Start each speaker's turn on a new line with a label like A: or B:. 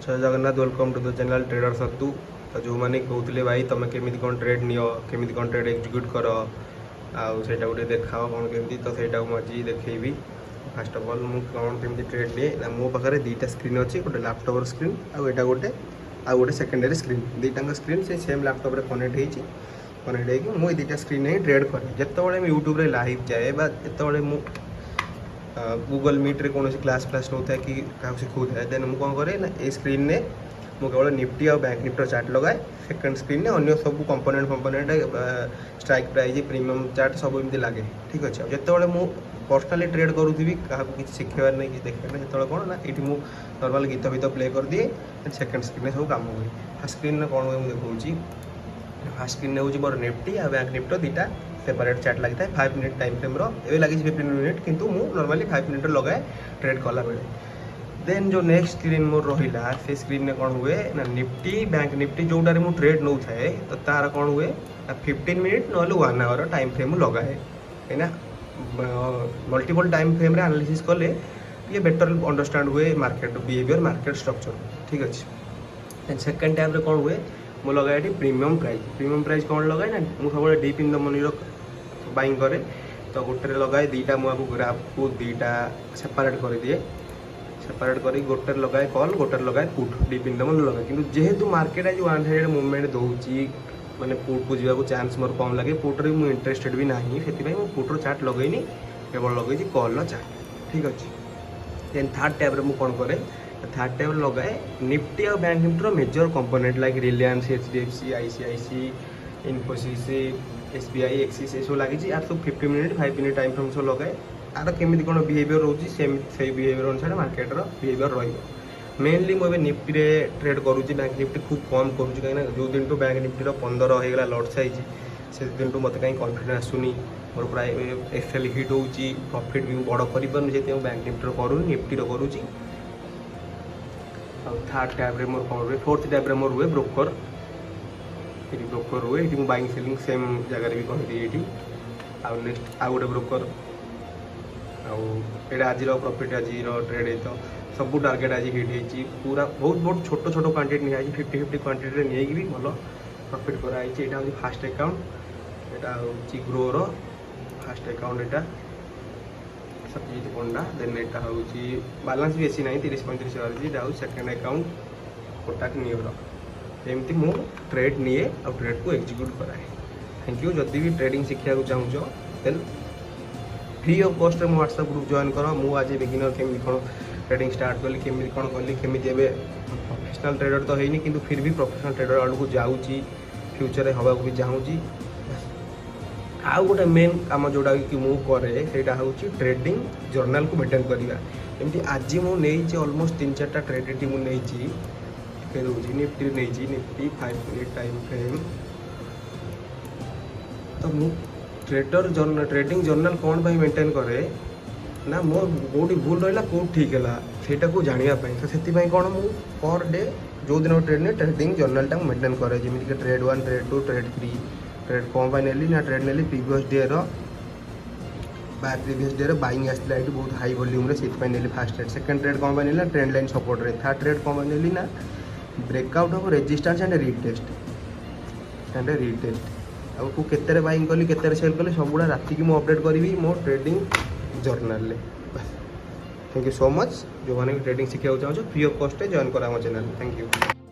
A: जय Jagannath welcome to the channel trader Sattu. तो जो मैंने कहते भाई तुम केमी कौन ट्रेड नियो केमी कौन ट्रेड एक्जिक्यूट कर आईटा गोटे देखाओ कौन केमी तो सहीटा मुझे देखी। फास्ट अफ अल मुझे कौन केमी ट्रेड निए ना मो पाखे दुईटा स्क्रीन अच्छी गोटे लैपटॉप स्क्रीन आईटा गोटे सेकेंडरी स्क्रीन दुईटा स्क्रीन से सेम लैपटॉप कनेक्ट हो मुझे दुईटा स्क्रीन ही ट्रेड करे जिते यूट्यूब लाइव जाए जो गूगल मीट रे कौन क्लास फ्लास नौता कि क्या शिखा था देन मुझे कौन करे ना ये स्क्रीन ने मुझे केवल निफ्टी और बैंक निफ्टी चार्ट लगाए सेकेंड स्क्रीन ने अन्य सब component strike price premium chart सब एमती लगे ठीक अच्छे जिते मुझे पर्सनाली ट्रेड करूँगी क्या किसी शिखेबार नहीं कि देखार नहीं जो कौन ना ये नॉर्मल गीत भीत प्ले कर दिए सेकेंड स्क्रीन सब काम हुए फास्ट स्क्रीन में कौन हुए मुझे देखा फास्ट स्क्रीन हूँ मोर निफ्टी और बैंक निफ्टी दुईटा सेपरेट चार्ट लगी था 5 मिनट टाइम फ्रेम रे लगी 15 मिनट किंतु मु नॉर्मली 5 मिनट लगाए ट्रेड कला बेले देन जो नेक्स्ट स्क्रीन मोर रहा से स्क्रीन में कौन हुए ना निफ्टी बैंक निफ्टी जोटार मु ट्रेड नौ थाए तो तार कौन हुए 15 मिनट ना 1 आवर टाइम फ्रेम लगाए कहीं मल्टीपल टाइम फ्रेम एनालिसिस कले ये बेटर अंडरस्टैंड हुए मार्केट बिहेवियर मार्केट स्ट्रक्चर ठीक अच्छे सेकेंड टाइम कौन हुए मुझे लगाए प्रीमियम प्राइस कौन लगाए ना मुझे सब deep in the money buying करे तो गोटे लगाए दुईटा मुझे ग्राफ को दुईटा सेपरेट कर दिए सेपरेट कर गोटे लगाए कॉल गोटे लगाए put deep in the money लगाए कि जेहेतु मार्केट आज 1 साइड मुवमेंट दूसरी माने पुट को जावाक चांस मोर कम लगे पुट्रे मुझे इंटरेस्टेड भी ना से पुट्र चार्ट लगेनी केवल लगे कॉल चार्ट ठीक अच्छे देन थर्ड टाइप मुझे कौन करे थर्ड टाइम लगाए निफ्टी और bank Nifty major component like Reliance HDFC ICICI Infosys SBI Axis ये सब लगी आर सब 50 मिनट 5 मिनट टाइम फ्रेम सब लगाए आर केमी कौन बिहेवियर रोचे से बिहेवियर अनुसार मार्केट बिहेवियर रेनली मुझे निफ्टी रे ट्रेड करुँची बैंक निफ्टी खूब कम करुँची कहीं जो दिन टू बैंक निफ्टी 15 होगा लट साइज से दिन टू मत कहीं कॉन्फिडेंस आसुनी मोर प्राय एक्सेल हिट हो प्रॉफिट भी बड़ कर बैंक निफ्टी करूँ निफ्टी करुँची थर्ड टाइप रे मोर कौन हुए फोर्थ टाइप रे मोर हुए ब्रोकर हुए ये बाइंग सेलिंग सेम जगह भी कहती ये आउ नेक्स्ट आउ गोटे ब्रोकर आउटा आज प्रॉफिट आज ट्रेड है तो सब टार्गेट आज हिट होती पूरा बहुत बहुत छोट छोट क्वांटिटी निया 50 क्वांटिटी नहीं भी भल प्रॉफिट कराई यहाँ हूँ फास्ट अकाउंट यहाँ हूँ ग्रोर फास्ट अकाउंट यहाँ सतीश पंडा देन यहाँ हूँ बालांस भी बेसी ना 30-35 हूँ सेकेंड अकाउंट कोटाक न्यूर एमती मु ट्रेड निए और ट्रेड को एक्जिक्यूट कराए थैंक यू जदि भी ट्रेडिंग शिखा चाहूँ देन फ्री ऑफ कॉस्ट में व्हाट्सएप ग्रुप जॉइन कर मु आज बिगिनर केमी कौन ट्रेडिंग स्टार्ट कली केमी कौन कली केमी प्रोफेशनल ट्रेडर तो है कि फिर भी प्रोफेशनल ट्रेडर आड़ को जाऊँगी फ्यूचर हवा भी चाहूँगी आउ गोटे मेन कम जोटा कि मुझे सेटा हूँ ट्रेडिंग जर्नाल को मेंटेन करवा एमती आज मुझे ऑलमोस्ट 3-4टा ट्रेडिंग मुझे दूसरी निफ्टी नहीं निफ्टी 5 मिनट टाइम फ्रेम तो मु ट्रेडर ट्रेडिंग जर्नाल कौन भाई मेंटेन करे ना मोर कौटी भूल रहा कौट ठीक है सेटा को जानापी तो से कौन मु पर डे जो दिन ट्रेड ने ट्रेडिंग जर्नाल टाइम मेंटेन करे जमीन कि ट्रेड 1 ट्रेड 2 ट्रेड 3 ट्रेड कौन पाई नेली ना ट्रेड नेली प्रीवियस डे रो बाइंग आसला ये बहुत हाई वॉल्यूम रे से नेली फास्ट ट्रेड सेकंड ट्रेड कौन पाई नेली ट्रेंड लाइन सपोर्ट रे थर्ड ट्रेड कौन पाई नेली ना breakout of resistance and retest आपको केते बाइंग कली केते सेल कली सब गुड़ा राति की अपडेट करी मो trading journal thank you so much जो मैंने ट्रेडिंग शिखा चाहो फ्री ऑफ कॉस्ट जॉइन करा चैनल थैंक यू।